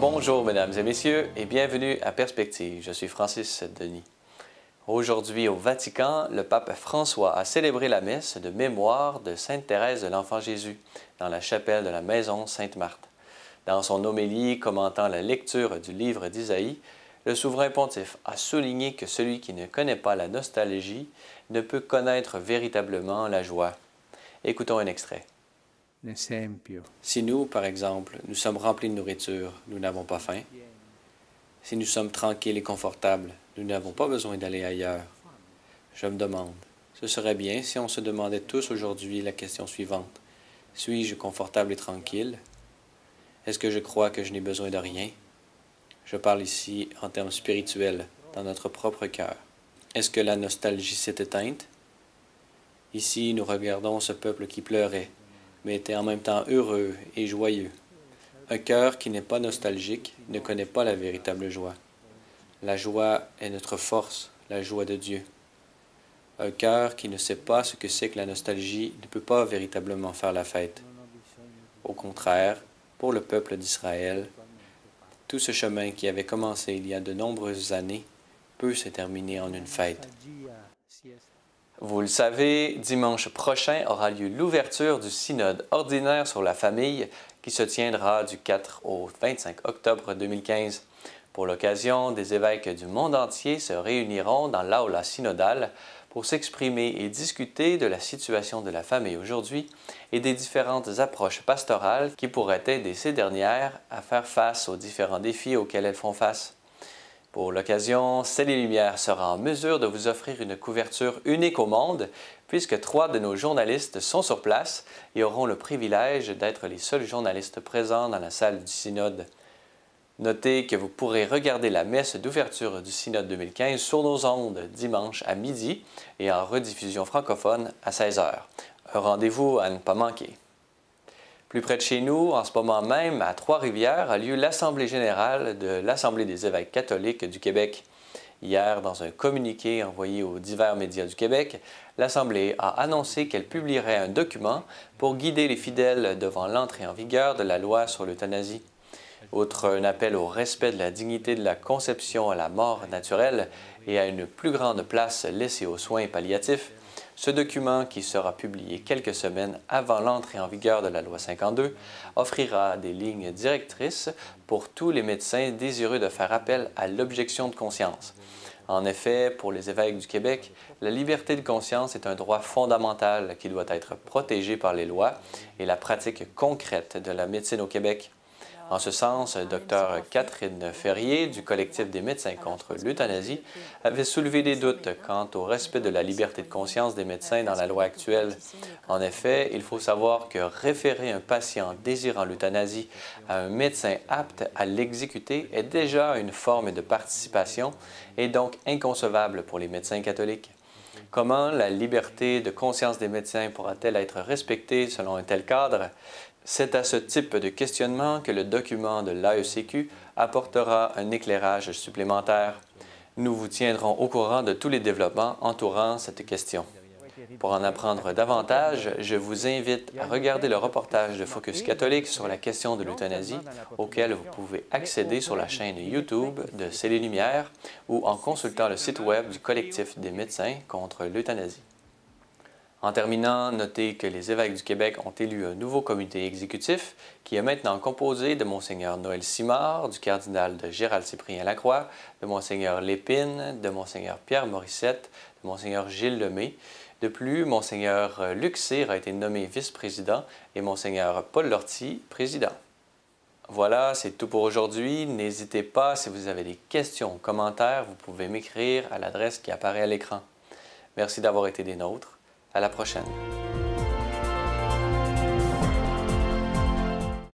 Bonjour mesdames et messieurs et bienvenue à Perspective. Je suis Francis Denis. Aujourd'hui au Vatican, le pape François a célébré la messe de mémoire de Sainte Thérèse de l'Enfant Jésus dans la chapelle de la Maison Sainte-Marthe. Dans son homélie commentant la lecture du livre d'Isaïe, le souverain pontife a souligné que celui qui ne connaît pas la nostalgie ne peut connaître véritablement la joie. Écoutons un extrait. Si nous, par exemple, nous sommes remplis de nourriture, nous n'avons pas faim. Si nous sommes tranquilles et confortables, nous n'avons pas besoin d'aller ailleurs. Je me demande, ce serait bien si on se demandait tous aujourd'hui la question suivante. Suis-je confortable et tranquille? Est-ce que je crois que je n'ai besoin de rien? Je parle ici en termes spirituels, dans notre propre cœur. Est-ce que la nostalgie s'est éteinte? Ici, nous regardons ce peuple qui pleurait, mais était en même temps heureux et joyeux. Un cœur qui n'est pas nostalgique ne connaît pas la véritable joie. La joie est notre force, la joie de Dieu. Un cœur qui ne sait pas ce que c'est que la nostalgie ne peut pas véritablement faire la fête. Au contraire, pour le peuple d'Israël, tout ce chemin qui avait commencé il y a de nombreuses années peut se terminer en une fête. Vous le savez, dimanche prochain aura lieu l'ouverture du synode ordinaire sur la famille qui se tiendra du 4 au 25 octobre 2015. Pour l'occasion, des évêques du monde entier se réuniront dans l'aula synodale pour s'exprimer et discuter de la situation de la famille aujourd'hui et des différentes approches pastorales qui pourraient aider ces dernières à faire face aux différents défis auxquels elles font face. Pour l'occasion, Ciel et Lumière sera en mesure de vous offrir une couverture unique au monde puisque 3 de nos journalistes sont sur place et auront le privilège d'être les seuls journalistes présents dans la salle du synode. Notez que vous pourrez regarder la messe d'ouverture du synode 2015 sur nos ondes dimanche à midi et en rediffusion francophone à 16h. Un rendez-vous à ne pas manquer. Plus près de chez nous, en ce moment même, à Trois-Rivières, a lieu l'Assemblée générale de l'Assemblée des évêques catholiques du Québec. Hier, dans un communiqué envoyé aux divers médias du Québec, l'Assemblée a annoncé qu'elle publierait un document pour guider les fidèles devant l'entrée en vigueur de la loi sur l'euthanasie. Outre un appel au respect de la dignité de la conception à la mort naturelle et à une plus grande place laissée aux soins palliatifs, ce document, qui sera publié quelques semaines avant l'entrée en vigueur de la loi 52, offrira des lignes directrices pour tous les médecins désireux de faire appel à l'objection de conscience. En effet, pour les évêques du Québec, la liberté de conscience est un droit fondamental qui doit être protégé par les lois et la pratique concrète de la médecine au Québec. En ce sens, Dr Catherine Ferrier, du collectif des médecins contre l'euthanasie, avait soulevé des doutes quant au respect de la liberté de conscience des médecins dans la loi actuelle. En effet, il faut savoir que référer un patient désirant l'euthanasie à un médecin apte à l'exécuter est déjà une forme de participation et donc inconcevable pour les médecins catholiques. Comment la liberté de conscience des médecins pourra-t-elle être respectée selon un tel cadre? C'est à ce type de questionnement que le document de l'AECQ apportera un éclairage supplémentaire. Nous vous tiendrons au courant de tous les développements entourant cette question. Pour en apprendre davantage, je vous invite à regarder le reportage de Focus catholique sur la question de l'euthanasie, auquel vous pouvez accéder sur la chaîne YouTube de Ciel et Lumière ou en consultant le site web du collectif des médecins contre l'euthanasie. En terminant, notez que les évêques du Québec ont élu un nouveau comité exécutif qui est maintenant composé de Monseigneur Noël Simard, du cardinal de Gérald-Cyprien Lacroix, de Monseigneur Lépine, de Monseigneur Pierre Morissette, de Monseigneur Gilles Lemay. De plus, Monseigneur Luc Cyr a été nommé vice-président et Monseigneur Paul Lortie, président. Voilà, c'est tout pour aujourd'hui. N'hésitez pas, si vous avez des questions ou commentaires, vous pouvez m'écrire à l'adresse qui apparaît à l'écran. Merci d'avoir été des nôtres. À la prochaine.